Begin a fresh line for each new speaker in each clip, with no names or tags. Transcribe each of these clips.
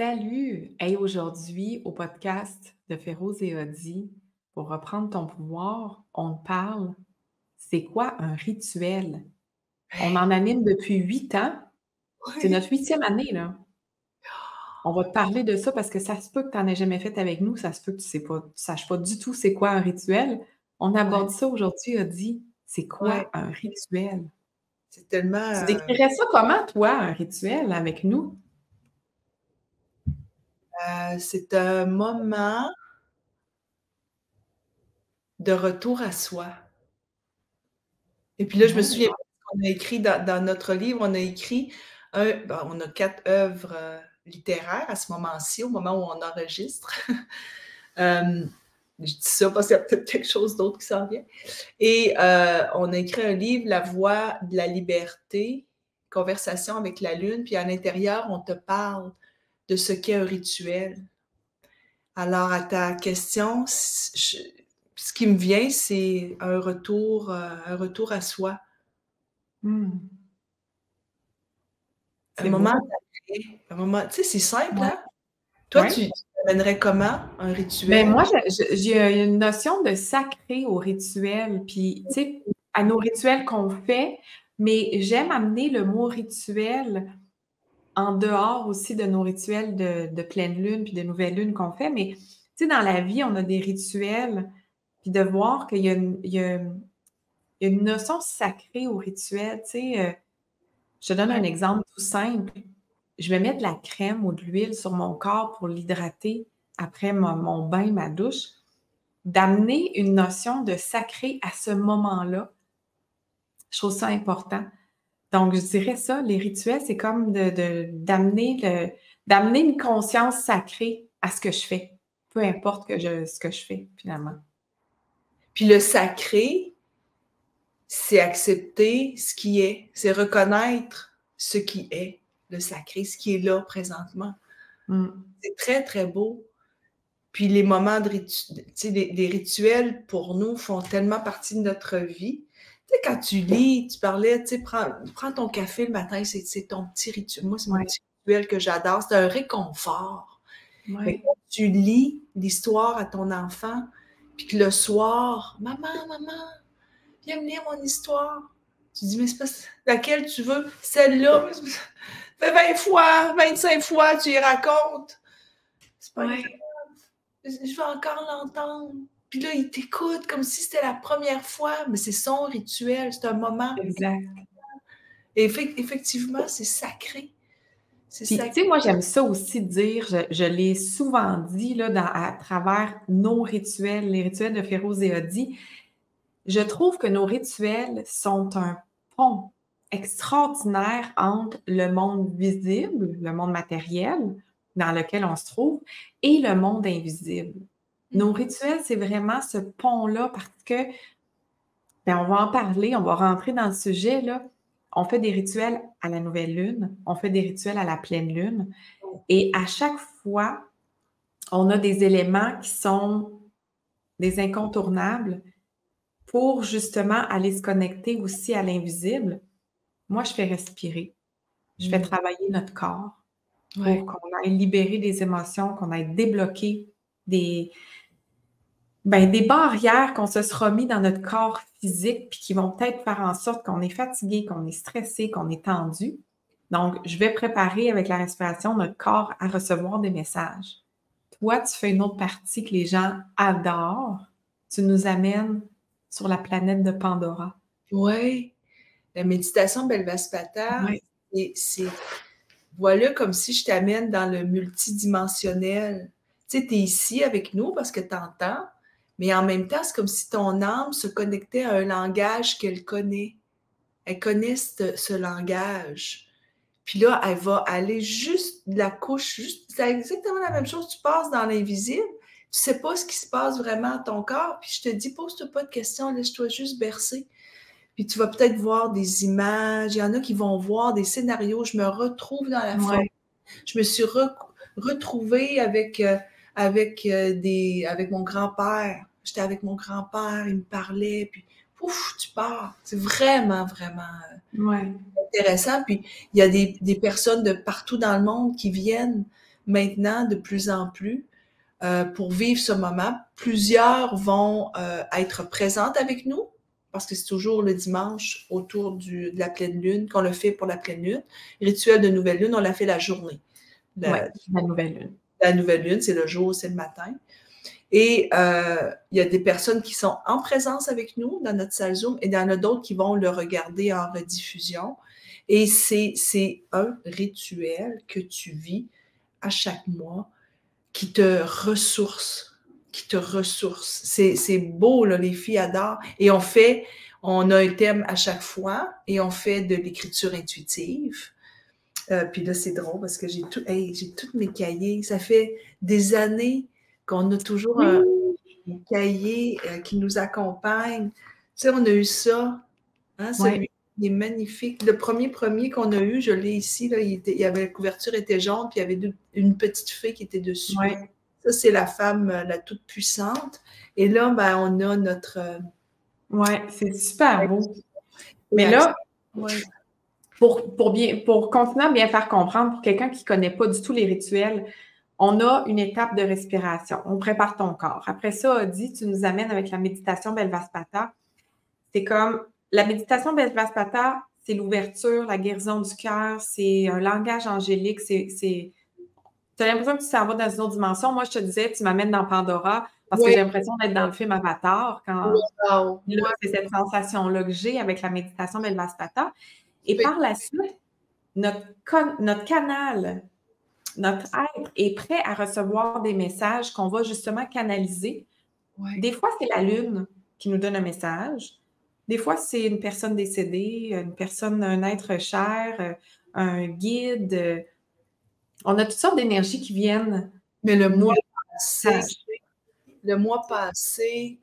Salut! Hey, aujourd'hui, au podcast de Féroz et Audi, pour reprendre ton pouvoir, on parle, c'est quoi un rituel? On en anime depuis 8 ans. C'est
Oui.
notre 8e année, là. On va te parler de ça parce que ça se peut que tu n'en aies jamais fait avec nous, ça se peut que tu saches pas du tout c'est quoi un rituel. On
Ouais,
aborde ça aujourd'hui, Audi. C'est
ouais,
quoi un rituel?
c'est tellement,
Tu décrirais ça comment, toi, un rituel avec nous?
c'est un moment de retour à soi. Et puis là, je me
Ouais.
souviens pas ce qu'on a écrit dans notre livre, on a écrit on a 4 œuvres, littéraires à ce moment-ci, au moment où on enregistre. Hem, je dis ça parce qu'il y a peut-être quelque chose d'autre qui s'en vient et on a écrit un livre, La voix de la liberté, conversation avec la lune, puis à l'intérieur, on te parle de ce qu'est un rituel. Alors, à ta question, ce qui me vient, c'est un retour à soi,
Mmh.
un
C'est
moment
beau.
d'arrêt, un moment, tu sais, c'est simple,
Ouais.
hein? Toi,
Ouais.
tu amènerais comment un
Ben
rituel?
moi, j'ai une notion de sacré au rituel, puis tu sais, à nos rituels qu'on fait, mais j'aime amener le mot rituel en dehors aussi de nos rituels de pleine lune puis de nouvelle lune qu'on fait. Mais tu sais, dans la vie, on a des rituels, puis de voir qu'il y a il y a une notion sacrée au rituel. Tu sais, je te donne un
Ouais.
exemple tout simple. Je vais mettre de la crème ou de l'huile sur mon corps pour l'hydrater après mon bain, ma douche. D'amener une notion de sacré à ce moment-là, je trouve ça important. Donc je dirais ça, les rituels, c'est comme d'amener une conscience sacrée à ce que je fais, peu importe ce que je fais finalement.
Puis le sacré, c'est accepter ce qui est, c'est reconnaître ce qui est, le sacré, ce qui est là présentement.
Mmh.
C'est très, très beau. Puis les moments de tu sais, les rituels, pour nous, font tellement partie de notre vie. Tu sais, quand tu lis, tu parlais, tu sais, prends ton café le matin, c'est ton petit rituel. Moi, c'est mon
Ouais,
petit rituel que j'adore. C'est un réconfort. Mais
ouais.
quand tu lis l'histoire à ton enfant, puis que le soir, maman, maman, viens me lire mon histoire. Tu dis, mais c'est pas laquelle tu veux? Celle-là. Fait 20 fois, 25 fois, tu y racontes. C'est pas grave.
Ouais,
Je veux encore l'entendre. Puis là, il t'écoute comme si c'était la première fois, mais c'est son rituel, c'est un moment.
exact.
Et effectivement, c'est sacré. C'est
Puis,
sacré.
tu sais, moi, j'aime ça aussi dire, je l'ai souvent dit là, à travers nos rituels, les rituels de Féroz et Odi. Je trouve que nos rituels sont un pont extraordinaire entre le monde visible, le monde matériel dans lequel on se trouve, et le monde invisible. Nos
Mhm.
rituels, c'est vraiment ce pont-là parce que, ben, on va en parler, on va rentrer dans le sujet, là. On fait des rituels à la nouvelle lune, on fait des rituels à la pleine lune, et à chaque fois, on a des éléments qui sont des incontournables pour justement aller se connecter aussi à l'invisible. Moi, je fais respirer. Je fais
Mhm.
travailler notre corps pour
Ouais.
qu'on aille libérer des émotions, qu'on aille débloquer des, ben, des barrières qu'on se sera mis dans notre corps physique, puis qui vont peut-être faire en sorte qu'on est fatigué, qu'on est stressé, qu'on est tendu. Donc, je vais préparer avec la respiration notre corps à recevoir des messages. Toi, tu fais une autre partie que les gens adorent. Tu nous amènes sur la planète de Pandora.
Ouais. La méditation Belvaspata,
Ouais.
c'est voilà comme si je t'amène dans le multidimensionnel. Tu sais, tu es ici avec nous parce que tu entends, mais en même temps, c'est comme si ton âme se connectait à un langage qu'elle connaît. Elle connaît ce langage. Puis là, elle va aller juste de la couche, juste, c'est exactement la même chose. Tu passes dans l'invisible, tu sais pas ce qui se passe vraiment dans ton corps, puis je te dis, pose-toi pas de questions, laisse-toi juste bercer. Puis tu vas peut-être voir des images, il y en a qui vont voir des scénarios. Je me retrouve dans la forêt.
Ouais.
Je me suis retrouvée avec mon grand-père. J'étais avec mon grand-père, il me parlait, puis pouf, tu pars. C'est vraiment, vraiment
Ouais.
intéressant. Puis il y a des personnes de partout dans le monde qui viennent maintenant de plus en plus pour vivre ce moment. Plusieurs vont être présentes avec nous, parce que c'est toujours le dimanche autour de la pleine lune qu'on le fait pour la pleine lune. Rituel de nouvelle lune, on l'a fait la journée.
Oui, la nouvelle lune.
La nouvelle lune, c'est le jour, c'est le matin. Et il y a des personnes qui sont en présence avec nous dans notre salle Zoom et il y en a d'autres qui vont le regarder en rediffusion. Et c'est un rituel que tu vis à chaque mois qui te ressource, C'est beau, là, les filles adorent. Et on a un thème à chaque fois et on fait de l'écriture intuitive. Puis là, c'est drôle parce que j'ai tous mes cahiers. Ça fait des années qu'on a toujours un cahier qui nous accompagne. Tu sais, on a eu ça, hein, celui il est magnifique. Le premier qu'on a eu, je l'ai ici, là, la couverture était jaune, puis il y avait une petite fée qui était dessus.
Ouais.
Ça, c'est la femme, la toute puissante. Et là, ben, on a notre...
Oui, c'est super beau. Mais là, pour continuer à bien faire comprendre, pour quelqu'un qui ne connaît pas du tout les rituels, on a une étape de respiration. On prépare ton corps. Après ça, Adi, tu nous amènes avec la méditation Belvaspata. C'est comme la méditation Belvaspata, c'est l'ouverture, la guérison du cœur, c'est un langage angélique, tu as l'impression que tu s'en vas dans une autre dimension. Moi, je te disais, tu m'amènes dans Pandora parce que j'ai l'impression d'être dans le film Avatar c'est cette sensation-là que j'ai avec la méditation Belvaspata. Et par la suite, notre canal, notre être est prêt à recevoir des messages qu'on va justement canaliser. Des fois, c'est la Lune qui nous donne un message. Des fois, c'est une personne décédée, un être cher, un guide. On a toutes sortes d'énergies qui viennent.
Mais le mois passé,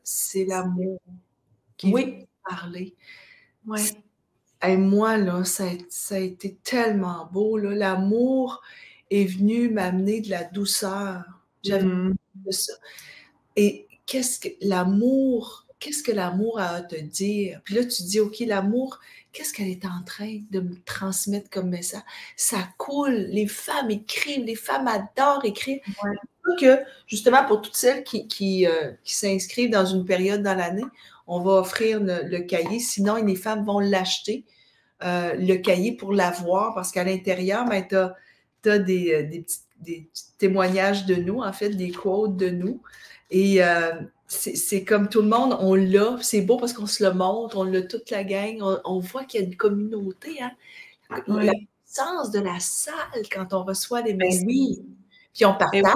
c'est l'amour qui vient parler.
Oui.
Et moi, là, ça a été tellement beau. L'amour est venu m'amener de la douceur. J'avais de ça. Et qu'est-ce que l'amour a à te dire? Puis là, tu dis, OK, l'amour, qu'est-ce qu'elle est en train de me transmettre comme message? Ça coule. Les femmes écrivent, les femmes adorent écrire. Que, justement, pour toutes celles qui s'inscrivent dans une période dans l'année, on va offrir le cahier. Sinon, les femmes vont l'acheter, le cahier, pour l'avoir, parce qu'à l'intérieur, ben, tu as des petits témoignages de nous, en fait, des quotes de nous. Et c'est comme tout le monde, on l'a. C'est beau parce qu'on se le montre, on l'a toute la gang. On voit qu'il y a une communauté. Hein? La puissance de la salle quand on reçoit les messages. Puis on partage.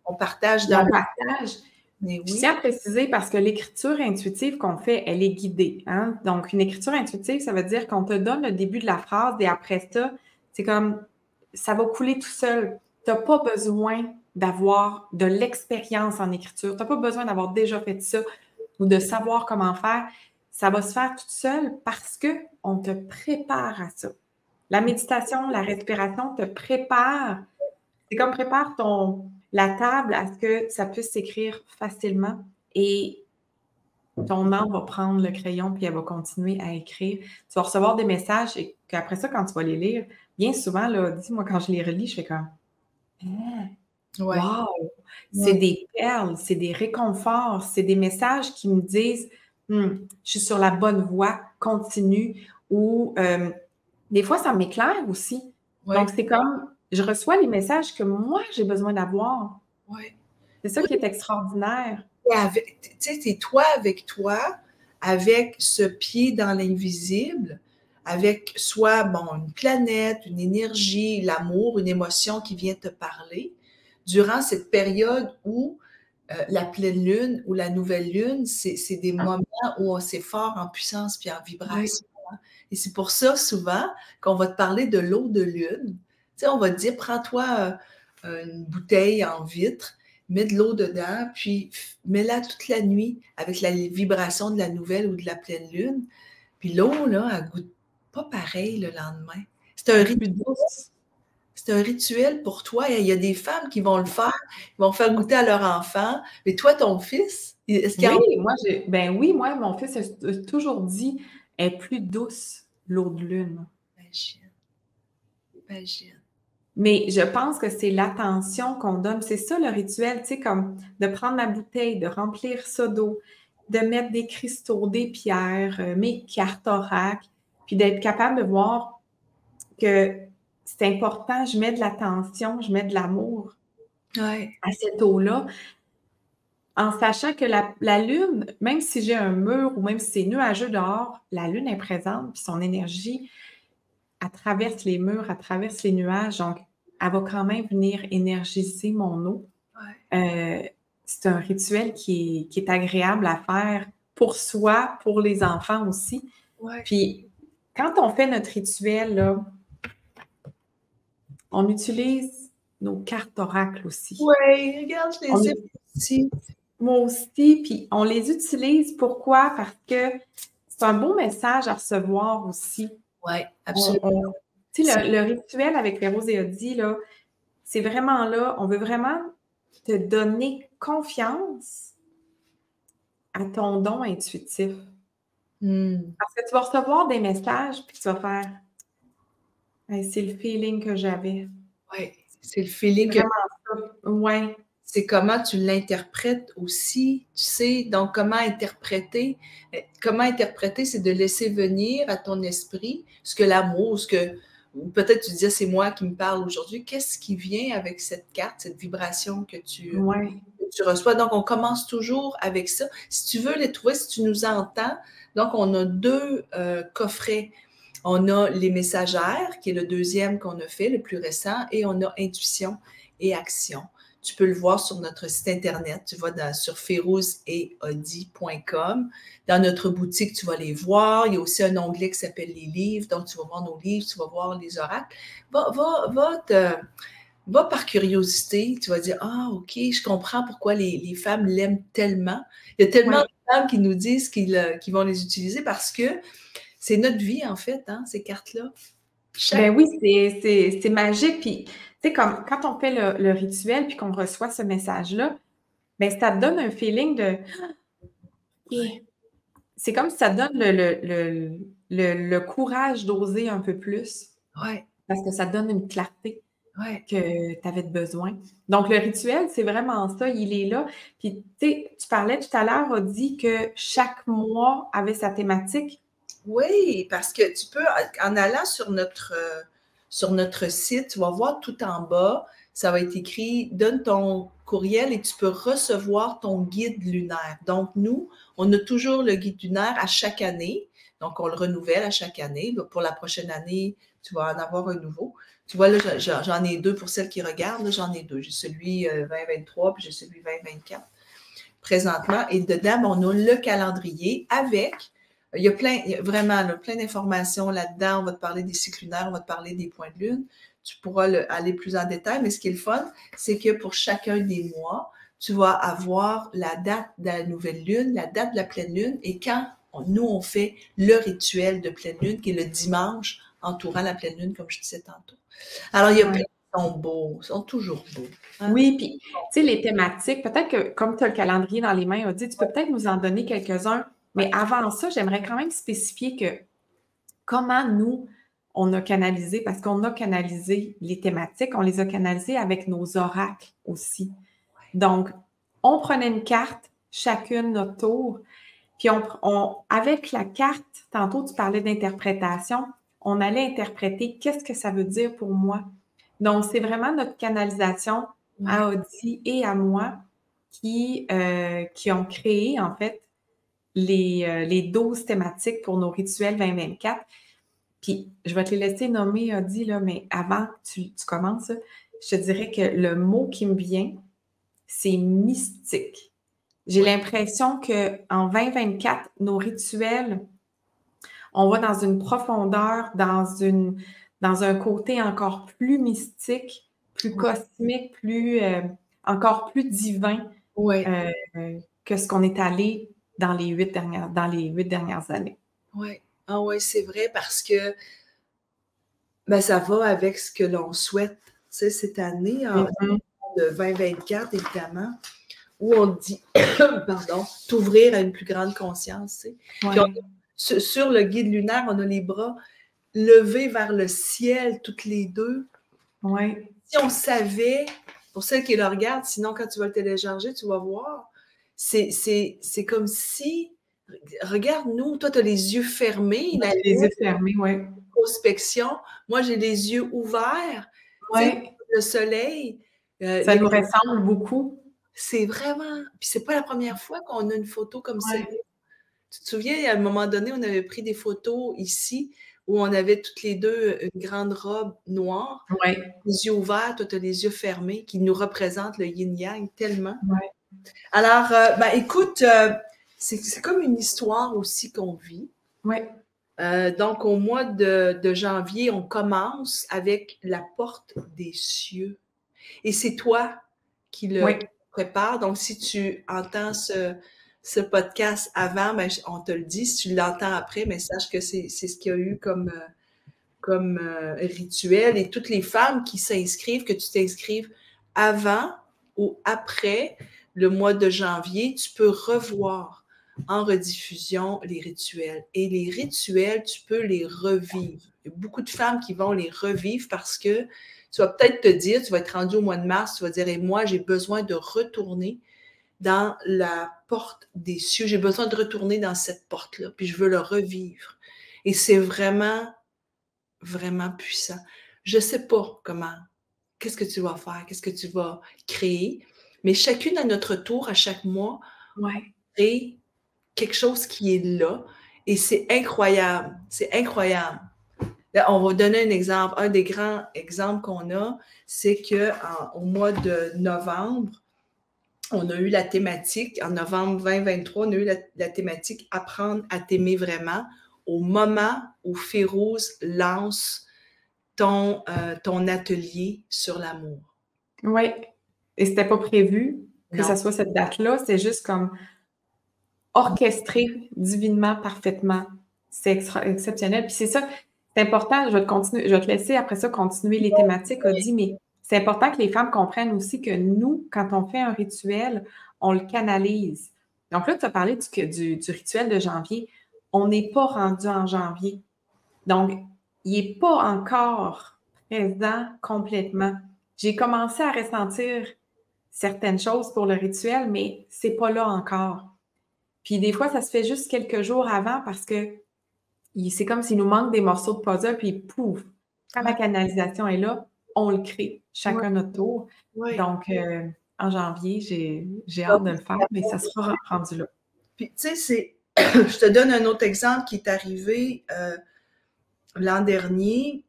On partage dans
le partage. Mais oui. Je tiens à préciser parce que l'écriture intuitive qu'on fait, elle est guidée. Hein? Donc, une écriture intuitive, ça veut dire qu'on te donne le début de la phrase et après ça, c'est comme ça va couler tout seul. Tu n'as pas besoin d'avoir de l'expérience en écriture. Tu n'as pas besoin d'avoir déjà fait ça ou de savoir comment faire. Ça va se faire tout seul parce qu'on te prépare à ça. La méditation, la respiration te prépare. C'est comme prépare la table à ce que ça puisse s'écrire facilement et ton âme va prendre le crayon puis elle va continuer à écrire. Tu vas recevoir des messages et qu'après ça, quand tu vas les lire, bien souvent, là, dis-moi, quand je les relis, je fais comme wow! C'est des perles, c'est des réconforts, c'est des messages qui me disent je suis sur la bonne voie, continue. Ou des fois, ça m'éclaire aussi. Donc, c'est comme je reçois les messages que moi, j'ai besoin d'avoir. C'est ça qui est extraordinaire.
Tu sais, c'est toi, avec ce pied dans l'invisible, avec soit, une planète, une énergie, l'amour, une émotion qui vient te parler, durant cette période où la pleine lune ou la nouvelle lune, c'est des moments où c'est fort en puissance puis en vibration. Hein? Et c'est pour ça, souvent, qu'on va te parler de l'eau de lune. Tu sais, on va te dire, prends-toi une bouteille en vitre, mets de l'eau dedans, puis mets-la toute la nuit avec la vibration de la nouvelle ou de la pleine lune. Puis l'eau, là, elle goûte pas pareil le lendemain. C'est un rituel. C'est un rituel pour toi. Il y a des femmes qui vont le faire, qui vont faire goûter à leur enfant. Mais toi, ton fils, est-ce qu'il
moi, mon fils a toujours dit, elle est plus douce, l'eau de lune.
Imagine.
Mais je pense que c'est l'attention qu'on donne. C'est ça le rituel, tu sais, comme de prendre ma bouteille, de remplir ça d'eau, de mettre des cristaux, des pierres, mes cartes oracle, puis d'être capable de voir que c'est important, je mets de l'attention, je mets de l'amour
Ouais.
à cette eau-là, en sachant que la Lune, même si j'ai un mur ou même si c'est nuageux dehors, la Lune est présente, puis son énergie, elle traverse les murs, elle traverse les nuages, donc elle va quand même venir énergiser mon eau.
Ouais.
C'est un rituel qui est agréable à faire pour soi, pour les enfants aussi.
Ouais.
Puis, quand on fait notre rituel, là, on utilise nos cartes oracles aussi.
Ouais, regarde, je
On
les ai aussi.
Moi aussi, puis on les utilise. Pourquoi? Parce que c'est un beau message à recevoir aussi.
Ouais, absolument.
Tu sais, le rituel avec les roses et Audi, là, c'est vraiment là, on veut vraiment te donner confiance à ton don intuitif. Parce que tu vas recevoir des messages, puis tu vas faire hey, c'est le feeling que j'avais.
Ouais, c'est le feeling que
Vraiment ça. Ouais.
c'est comment tu l'interprètes aussi, tu sais. Donc, comment interpréter? Comment interpréter, c'est de laisser venir à ton esprit ce que l'amour, ce que, ou peut-être tu disais, c'est moi qui me parle aujourd'hui. Qu'est-ce qui vient avec cette carte, cette vibration que tu reçois? Donc, on commence toujours avec ça. Si tu veux les trouver, si tu nous entends, donc, on a deux coffrets. On a les messagères, qui est le deuxième qu'on a fait, le plus récent, et on a intuition et action. Tu peux le voir sur notre site Internet. Tu vas sur ferouz-et-audi.com. Dans notre boutique, tu vas les voir. Il y a aussi un onglet qui s'appelle les livres. Donc, tu vas voir nos livres, tu vas voir les oracles. Va par curiosité. Tu vas dire, ah, OK, je comprends pourquoi les femmes l'aiment tellement. Il y a tellement de femmes qui nous disent qu'ils vont les utiliser parce que c'est notre vie, en fait, hein, ces cartes-là.
Ben oui, c'est magique. Puis, tu sais, comme quand on fait le rituel puis qu'on reçoit ce message-là, ben ça te donne un feeling de. C'est comme si ça te donne le courage d'oser un peu plus.
Ouais.
Parce que ça te donne une clarté
Ouais.
que tu avais besoin. Donc, le rituel, c'est vraiment ça, il est là. Puis, tu sais, tu parlais tout à l'heure, on dit que chaque mois avait sa thématique.
Oui, parce que tu peux, en allant sur notre site, tu vas voir tout en bas, ça va être écrit, donne ton courriel et tu peux recevoir ton guide lunaire. Donc, nous, on a toujours le guide lunaire à chaque année. Donc, on le renouvelle à chaque année. Pour la prochaine année, tu vas en avoir un nouveau. Tu vois, là, j'en ai deux pour celles qui regardent. Là, j'en ai deux. J'ai celui 2023 puis j'ai celui 2024 présentement. Et dedans, on a le calendrier avec il y a vraiment plein d'informations là-dedans. On va te parler des cycles lunaires, on va te parler des points de lune. Tu pourras aller plus en détail, mais ce qui est le fun, c'est que pour chacun des mois, tu vas avoir la date de la nouvelle lune, la date de la pleine lune, et quand nous, on fait le rituel de pleine lune, qui est le dimanche entourant la pleine lune, comme je disais tantôt. Alors, il y a plein qui sont beaux, ils sont toujours beaux.
Hein? Oui, puis, tu sais, les thématiques, peut-être que comme tu as le calendrier dans les mains, Audie, tu peux peut-être nous en donner quelques-uns. Mais avant ça, j'aimerais quand même spécifier que comment nous, on a canalisé, parce qu'on a canalisé les thématiques, on les a canalisées avec nos oracles aussi. Donc, on prenait une carte, chacune notre tour, puis avec la carte, tantôt tu parlais d'interprétation, on allait interpréter qu'est-ce que ça veut dire pour moi. Donc, c'est vraiment notre canalisation à Audi et à moi qui ont créé, en fait, les 12 thématiques pour nos rituels 2024. Puis, je vais te les laisser nommer, Audi, là, mais avant que tu commences, je te dirais que le mot qui me vient, c'est mystique. J'ai l'impression qu'en 2024, nos rituels, on va dans une profondeur, dans un côté encore plus mystique, plus cosmique, encore plus divin que ce qu'on est allé dans les 8 dernières années.
Oui, ah ouais, c'est vrai parce que ça va avec ce que l'on souhaite. Tu sais, cette année, en 2024, évidemment, où on dit, pardon, t'ouvrir à une plus grande conscience. Tu sais. Puis sur le guide lunaire, on a les bras levés vers le ciel, toutes les deux.
Oui.
Si on savait, pour celles qui le regardent, sinon quand tu vas le télécharger, tu vas voir, c'est comme si, regarde, nous, toi, tu as les yeux fermés,
Moi, j'ai les yeux fermés, oui.
Prospection. Moi, j'ai les yeux ouverts. Tu sais,
Oui.
le soleil.
Ça nous ressemble beaucoup.
C'est vraiment... Puis c'est pas la première fois qu'on a une photo comme ça.
Oui.
Tu te souviens, à un moment donné, on avait pris des photos ici où on avait toutes les deux une grande robe noire,
Oui.
les yeux ouverts, toi, tu as les yeux fermés, qui nous représentent le yin-yang tellement.
Oui.
Alors, écoute, c'est comme une histoire aussi qu'on vit.
Oui.
Donc, au mois de janvier, on commence avec la porte des cieux. Et c'est toi qui le prépare. Donc, si tu entends ce podcast avant, ben, on te le dit. Si tu l'entends après, mais sache que c'est ce qu'il y a eu comme rituel. Et toutes les femmes qui s'inscrivent, que tu t'inscrives avant ou après le mois de janvier, tu peux revoir en rediffusion les rituels. Et les rituels, tu peux les revivre. Il y a beaucoup de femmes qui vont les revivre parce que tu vas peut-être te dire, tu vas être rendu au mois de mars, tu vas dire, et moi, j'ai besoin de retourner dans la porte des cieux. J'ai besoin de retourner dans cette porte-là, puis je veux le revivre. Et c'est vraiment, vraiment puissant. Je ne sais pas comment, qu'est-ce que tu vas faire, qu'est-ce que tu vas créer, mais chacune à notre tour, à chaque mois, crée quelque chose qui est là et c'est incroyable. C'est incroyable. Là, on va donner un exemple. Un des grands exemples qu'on a, c'est qu'au mois de novembre, on a eu la thématique, en novembre 2023, on a eu la thématique « Apprendre à t'aimer vraiment » au moment où Férouz lance ton atelier sur l'amour.
Oui. Et c'était pas prévu que ça soit cette date-là. C'est juste comme orchestré divinement, parfaitement. C'est exceptionnel. Puis c'est ça, c'est important. Je vais te laisser après ça continuer les thématiques, Audie, mais c'est important que les femmes comprennent aussi que nous, quand on fait un rituel, on le canalise. Donc là, tu as parlé du rituel de janvier. On n'est pas rendu en janvier. Donc, il n'est pas encore présent complètement. J'ai commencé à ressentir certaines choses pour le rituel, mais c'est pas là encore. Puis des fois, ça se fait juste quelques jours avant parce que c'est comme s'il nous manque des morceaux de puzzle, puis pouf, quand la canalisation est là, on le crée, chacun notre tour. Donc, en janvier, j'ai hâte de le faire, mais ça sera rendu là.
Puis, tu sais, je te donne un autre exemple qui est arrivé l'an dernier.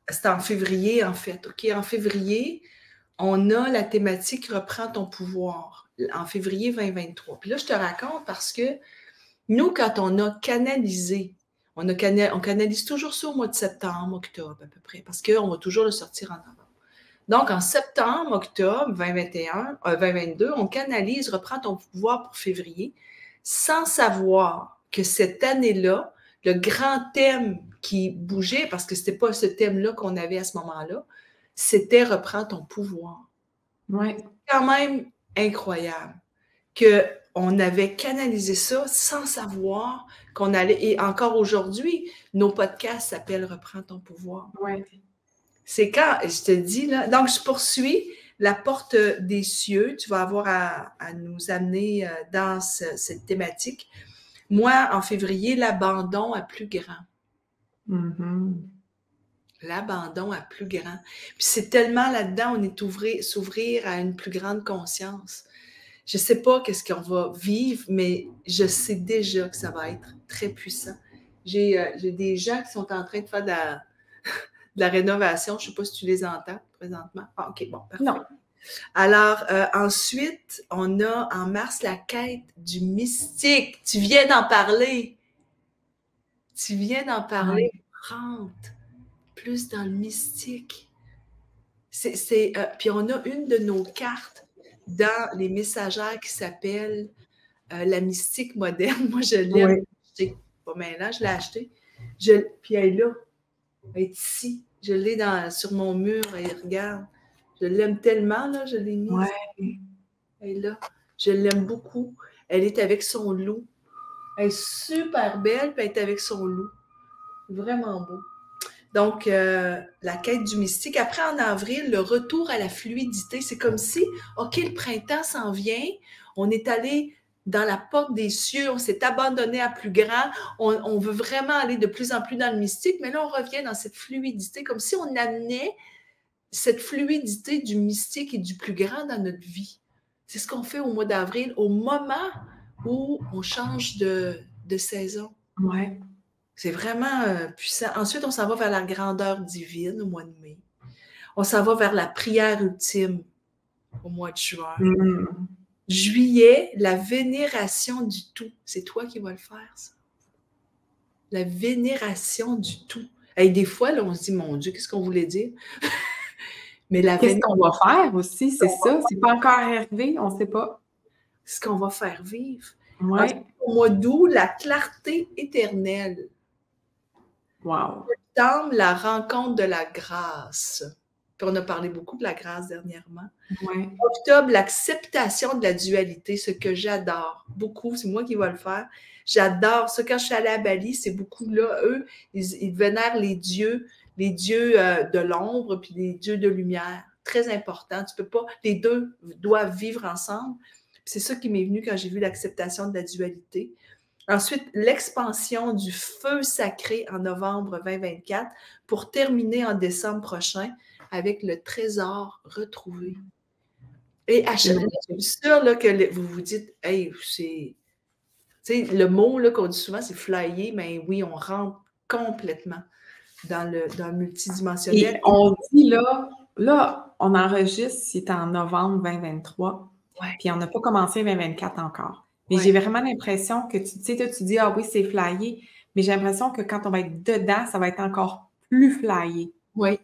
C'était en février, en fait. OK, en février, on a la thématique « Reprends ton pouvoir » en février 2023. Puis là, je te raconte parce que nous, quand on a canalisé, on canalise toujours ça au mois de septembre, octobre à peu près, parce qu'on va toujours le sortir en novembre. Donc, en septembre, octobre 2022, on canalise « Reprends ton pouvoir » pour février, sans savoir que cette année-là, le grand thème qui bougeait, parce que ce n'était pas ce thème-là qu'on avait à ce moment-là, c'était « Reprends ton pouvoir ».
Ouais.
C'est quand même incroyable qu'on avait canalisé ça sans savoir qu'on allait... Et encore aujourd'hui, nos podcasts s'appellent « Reprends ton pouvoir ».
Ouais.
C'est quand, je te dis, là, donc je poursuis la porte des cieux. Tu vas avoir à nous amener dans cette thématique. Moi, en février, l'abandon à plus grand.
Mm-hmm.
L'abandon à plus grand. Puis c'est tellement là-dedans, on est s'ouvrir à une plus grande conscience. Je ne sais pas qu'est-ce qu'on va vivre, mais je sais déjà que ça va être très puissant. J'ai des gens qui sont en train de faire de la rénovation. Je ne sais pas si tu les entends présentement. Ah, OK, bon, parfait.
Non.
Alors, ensuite, on a en mars la quête du mystique. Tu viens d'en parler. Tu viens d'en parler.
Ouais.
Rentre plus dans le mystique. Puis on a une de nos cartes dans les messagères qui s'appelle la mystique moderne. Moi, je l'aime.
Ouais.
Pas maintenant, je l'ai acheté. Puis elle est là. Elle est ici. Je l'ai sur mon mur. Et regarde. Je l'aime tellement, là. Je l'ai mise.
Ouais.
Elle est là. Je l'aime beaucoup. Elle est avec son loup. Elle est super belle, puis elle est avec son loup. Vraiment beau. Donc, la quête du mystique. Après, en avril, le retour à la fluidité. C'est comme si, OK, le printemps s'en vient, on est allé dans la porte des cieux, on s'est abandonné à plus grand, on veut vraiment aller de plus en plus dans le mystique, mais là, on revient dans cette fluidité, comme si on amenait cette fluidité du mystique et du plus grand dans notre vie. C'est ce qu'on fait au mois d'avril, au moment où on change de saison.
Ouais.
C'est vraiment puissant. Ensuite, on s'en va vers la grandeur divine au mois de mai. On s'en va vers la prière ultime au mois de juin. Juillet, la vénération du tout. C'est toi qui vas le faire, ça. La vénération du tout. Et des fois, là, on se dit, mon Dieu, qu'est-ce qu'on voulait dire? Mais
qu'est-ce qu'on va faire aussi, c'est ça. C'est pas encore arrivé, on ne sait pas.
Ce qu'on va faire vivre.
Ouais.
Ensuite, au mois d'août, la clarté éternelle.
Wow.
Septembre, la rencontre de la grâce. Puis on a parlé beaucoup de la grâce dernièrement.
Ouais.
Octobre, l'acceptation de la dualité, ce que j'adore beaucoup, c'est moi qui vais le faire. J'adore ça. Quand je suis allée à Bali, c'est beaucoup là, eux, ils vénèrent les dieux de l'ombre puis les dieux de lumière. Très important. Tu peux pas, les deux doivent vivre ensemble. C'est ça qui m'est venu quand j'ai vu l'acceptation de la dualité. Ensuite, l'expansion du feu sacré en novembre 2024 pour terminer en décembre prochain avec le trésor retrouvé. Et à chaque fois, je suis sûre là, que vous vous dites, hey, c'est. Tu sais, le mot qu'on dit souvent, c'est flyer, mais oui, on rentre complètement dans le multidimensionnel.
Et on dit là, on enregistre, c'est en novembre 2023, puis on n'a pas commencé 2024 encore. Mais j'ai vraiment l'impression que tu sais, toi, tu dis, ah oui, c'est flyé, mais j'ai l'impression que quand on va être dedans, ça va être encore plus flyé.
Oui,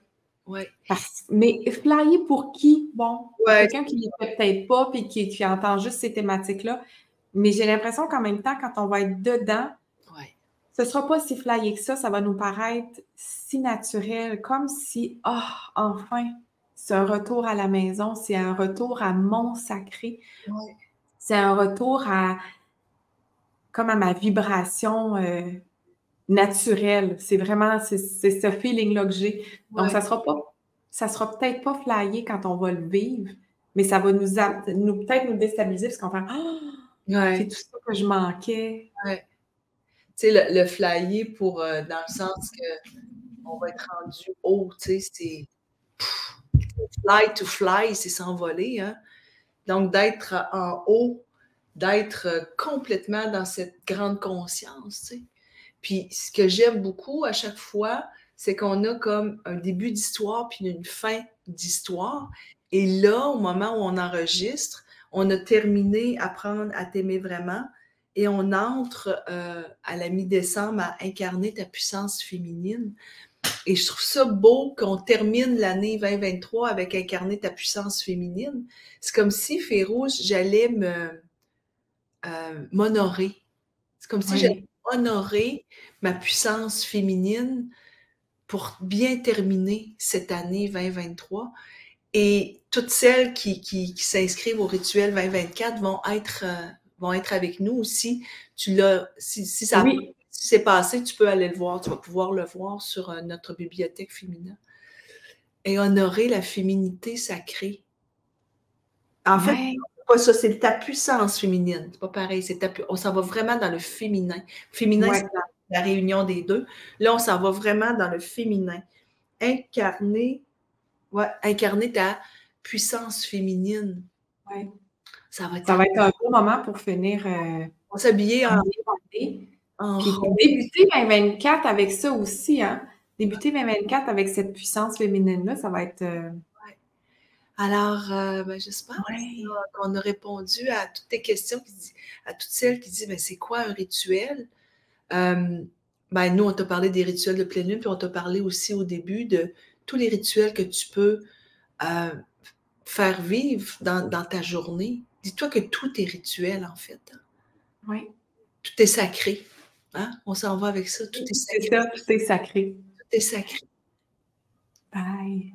oui.
Mais flyé pour qui? Bon, quelqu'un qui ne le fait peut-être pas, puis qui entend juste ces thématiques-là. Mais j'ai l'impression qu'en même temps, quand on va être dedans, ce ne sera pas si flyé que ça va nous paraître si naturel, comme si, enfin, c'est un retour à la maison, c'est un retour à mon sacré, c'est un retour comme à ma vibration naturelle. C'est vraiment, c'est ce feeling-là que j'ai. Donc, ça sera peut-être pas flyé quand on va le vivre, mais ça va peut-être nous déstabiliser parce qu'on va faire, c'est tout ça que je manquais.
Ouais. Tu sais, le flyer dans le sens que on va être rendu haut, tu sais, c'est fly to fly, c'est s'envoler, hein. Donc, d'être en haut, d'être complètement dans cette grande conscience, tu sais. Puis, ce que j'aime beaucoup à chaque fois, c'est qu'on a comme un début d'histoire puis une fin d'histoire. Et là, au moment où on enregistre, on a terminé Apprendre à t'aimer vraiment et on entre à la mi-décembre à incarner ta puissance féminine. Et je trouve ça beau qu'on termine l'année 2023 avec incarner ta puissance féminine. C'est comme si, Férouche, j'allais m'honorer. C'est comme si j'allais honorer ma puissance féminine pour bien terminer cette année 2023. Et toutes celles qui s'inscrivent au rituel 2024 vont être avec nous aussi. Si ça s'est passé, tu peux aller le voir. Tu vas pouvoir le voir sur notre bibliothèque féminin. Et honorer la féminité sacrée. En fait, pas ça, c'est ta puissance féminine. C'est pas pareil. On s'en va vraiment dans le féminin. Féminin, c'est la réunion des deux. Là, on s'en va vraiment dans le féminin. Incarner ta puissance féminine.
Ouais.
Ça va être
un bon moment pour finir.
On s'habiller
puis débuter 2024 avec ça aussi, hein? Débuter 2024 avec cette puissance féminine-là, ça va être.
Alors, j'espère qu'on a répondu à toutes tes questions, à toutes celles qui disent, c'est quoi un rituel? Nous, on t'a parlé des rituels de pleine lune, puis on t'a parlé aussi au début de tous les rituels que tu peux faire vivre dans ta journée. Dis-toi que tout est rituel, en fait. Hein?
Oui.
Tout est sacré. Hein? On s'en va avec ça. Tout est sacré.
C'est ça, tout est sacré.
Tout est sacré.
Bye.